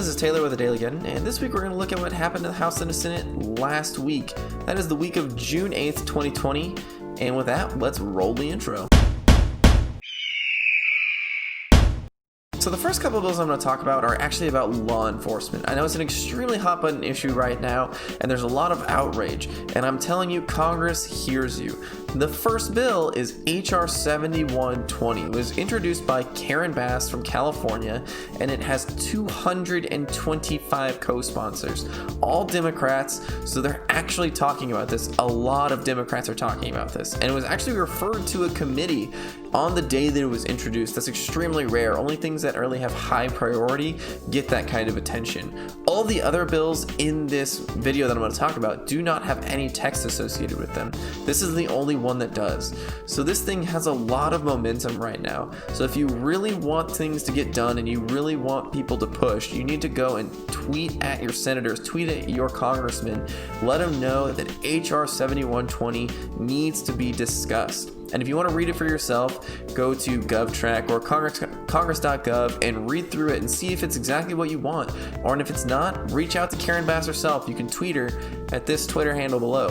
this is Taylor with the Daily Gun, and this week we're going to look at what happened to the House and the Senate last week. That is the week of June 8th, 2020, and with that, let's roll the intro. So the first couple of bills I'm going to talk about are actually about law enforcement. I know it's an extremely hot button issue right now, and there's a lot of outrage, and I'm telling you, Congress hears you. The first bill is H.R. 7120. It was introduced by Karen Bass from California, and it has 225 co-sponsors, all Democrats, so they're actually talking about this. A lot of Democrats are talking about this, and it was actually referred to a committee on the day that it was introduced. That's extremely rare. Only things that really have high priority get that kind of attention. All the other bills in this video that I'm going to talk about do not have any text associated with them. This is the only one that does. So this thing has a lot of momentum right now. So if you really want things to get done and you really want people to push, you need to go and tweet at your senators, tweet at your congressmen, let them know that HR 7120 needs to be discussed. And if you want to read it for yourself, go to GovTrack or Congress.gov and read through it and see if it's exactly what you want. Or if it's not, reach out to Karen Bass herself. You can tweet her at this Twitter handle below.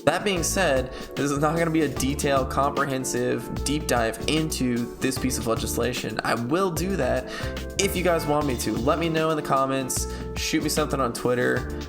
That being said, this is not going to be a detailed, comprehensive, deep dive into this piece of legislation. I will do that if you guys want me to. Let me know in the comments, shoot me something on Twitter.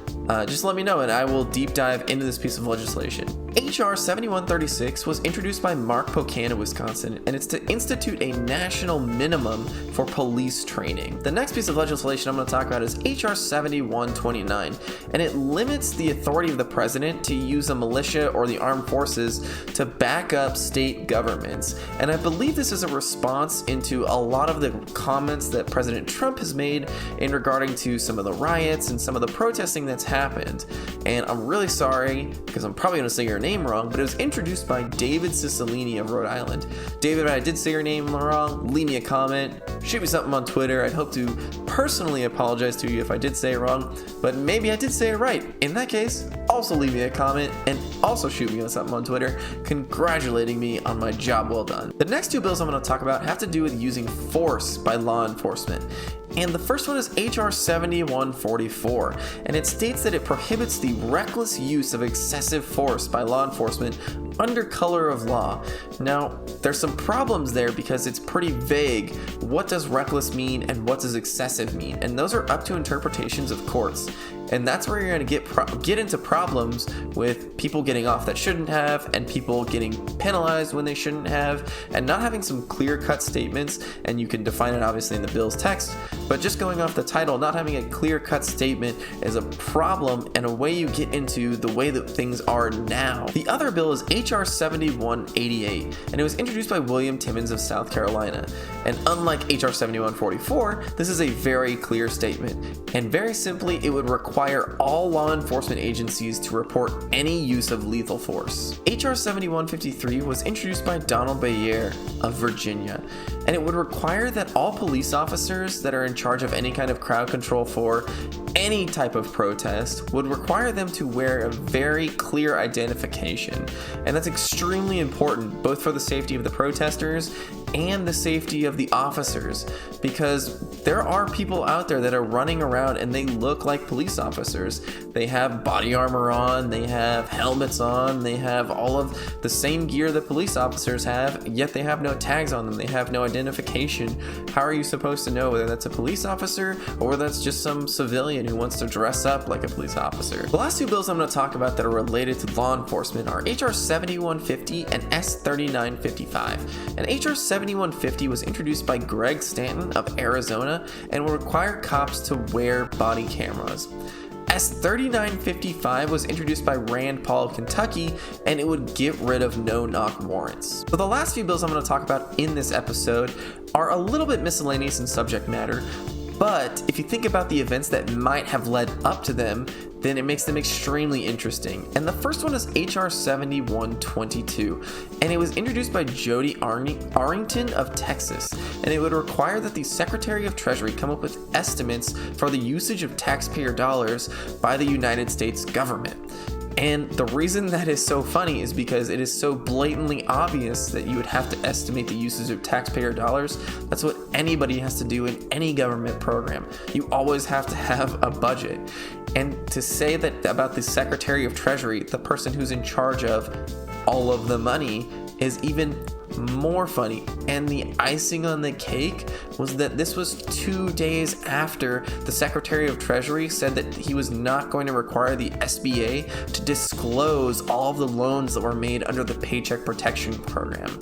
Just let me know and I will deep dive into this piece of legislation. H.R. 7136 was introduced by Mark Pocan of Wisconsin, and it's to institute a national minimum for police training. The next piece of legislation I'm going to talk about is H.R. 7129, and it limits the authority of the president to use a militia or the armed forces to back up state governments. And I believe this is a response into a lot of the comments that President Trump has made in regarding to some of the riots and some of the protesting that's happened. And I'm really sorry, because I'm probably going to say your name wrong, but it was introduced by David Cicilline of Rhode Island. David, if I did say your name wrong, leave me a comment, shoot me something on Twitter. I'd hope to personally apologize to you if I did say it wrong, but maybe I did say it right. In that case, also leave me a comment and also shoot me something on Twitter congratulating me on my job well done. The next two bills I'm going to talk about have to do with using force by law enforcement. And the first one is H.R. 7144, and it states that it prohibits the reckless use of excessive force by law enforcement under color of law. Now, there's some problems there because it's pretty vague. What does reckless mean and what does excessive mean? And those are up to interpretations of courts. And that's where you're going to get into problems with people getting off that shouldn't have, and people getting penalized when they shouldn't have, and not having some clear-cut statements. And you can define it obviously in the bill's text, but just going off the title, not having a clear-cut statement is a problem and a way you get into the way that things are now. The other bill is H.R. 7188, and it was introduced by William Timmons of South Carolina. And unlike H.R. 7144, this is a very clear statement. And very simply, it would require all law enforcement agencies to report any use of lethal force. H.R. 7153 was introduced by Donald Bayer of Virginia, and it would require that all police officers that are in charge of any kind of crowd control for any type of protest would require them to wear a very clear identification. And that's extremely important, both for the safety of the protesters and the safety of the officers, because there are people out there that are running around and they look like police officers. They have body armor on, they have helmets on, they have all of the same gear that police officers have, yet they have no tags on them, they have no identification. How are you supposed to know whether that's a police officer or whether that's just some civilian who wants to dress up like a police officer? The last two bills I'm going to talk about that are related to law enforcement are H.R. 7150 and S. 3955. And H.R. 7150 was introduced by Greg Stanton of Arizona and will require cops to wear body cameras. S. 3955 was introduced by Rand Paul of Kentucky, and it would get rid of no-knock warrants. So the last few bills I'm going to talk about in this episode are a little bit miscellaneous in subject matter, but if you think about the events that might have led up to them, then it makes them extremely interesting. And the first one is H.R. 7122, and it was introduced by Jody Arrington of Texas, and it would require that the Secretary of Treasury come up with estimates for the usage of taxpayer dollars by the United States government. And the reason that is so funny is because it is so blatantly obvious that you would have to estimate the usage of taxpayer dollars. That's what anybody has to do in any government program. You always have to have a budget. And to say that about the Secretary of Treasury, the person who's in charge of all of the money, is even more funny. And the icing on the cake was that this was 2 days after the Secretary of Treasury said that he was not going to require the SBA to disclose all of the loans that were made under the Paycheck Protection Program.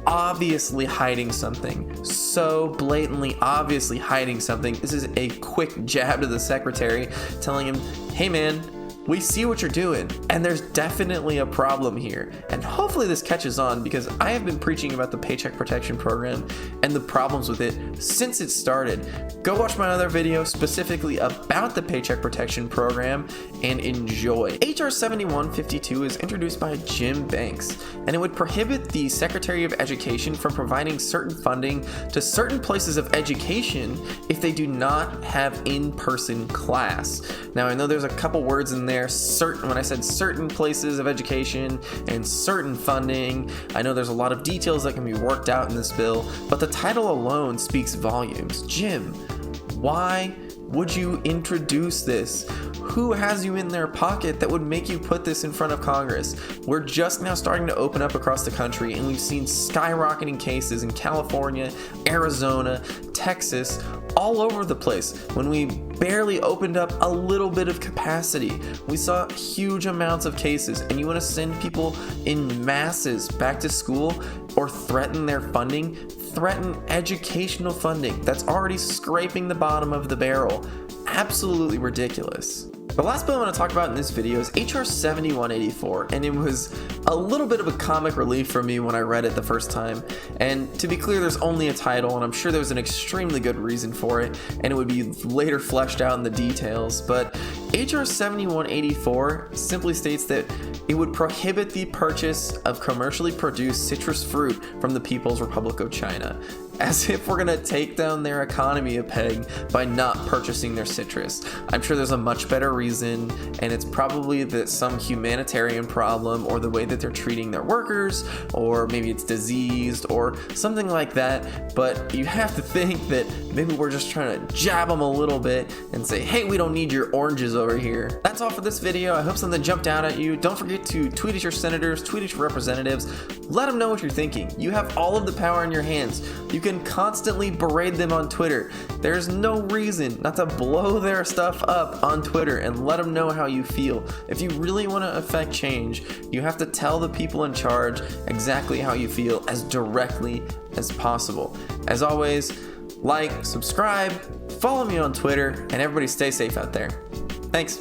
Obviously hiding something, so blatantly obviously hiding something. This is a quick jab to the secretary telling him, hey man, we see what you're doing, and there's definitely a problem here. And hopefully this catches on, because I have been preaching about the Paycheck Protection Program and the problems with it since it started. Go watch my other video specifically about the Paycheck Protection Program and enjoy. HR 7152 is introduced by Jim Banks, and it would prohibit the Secretary of Education from providing certain funding to certain places of education if they do not have in-person class. Now, I know there's a couple words in there, certain, when I said certain places of education and certain funding, I know there's a lot of details that can be worked out in this bill, but the title alone speaks volumes. Jim, why would you introduce this? Who has you in their pocket that would make you put this in front of Congress? We're just now starting to open up across the country, and we've seen skyrocketing cases in California, Arizona, Texas, all over the place. When we barely opened up a little bit of capacity, we saw huge amounts of cases, and you want to send people in masses back to school or threaten their funding? Threaten educational funding that's already scraping the bottom of the barrel. Absolutely ridiculous. The last bill I want to talk about in this video is HR 7184, and it was a little bit of a comic relief for me when I read it the first time. And to be clear, there's only a title, and I'm sure there was an extremely good reason for it, and it would be later fleshed out in the details. But HR 7184 simply states that it would prohibit the purchase of commercially produced citrus fruit from the People's Republic of China. As if we're gonna take down their economy a peg by not purchasing their citrus. I'm sure there's a much better reason, and it's probably that some humanitarian problem, or the way that they're treating their workers, or maybe it's diseased or something like that. But you have to think that maybe we're just trying to jab them a little bit and say, hey, we don't need your oranges over here. That's all for this video. I hope something jumped out at you. Don't forget to tweet at your senators, tweet at your representatives. Let them know what you're thinking. You have all of the power in your hands. You can constantly berate them on Twitter. There's no reason not to blow their stuff up on Twitter and let them know how you feel. If you really want to affect change, you have to tell the people in charge exactly how you feel as directly as possible. As always, like, subscribe, follow me on Twitter, and everybody stay safe out there. Thanks.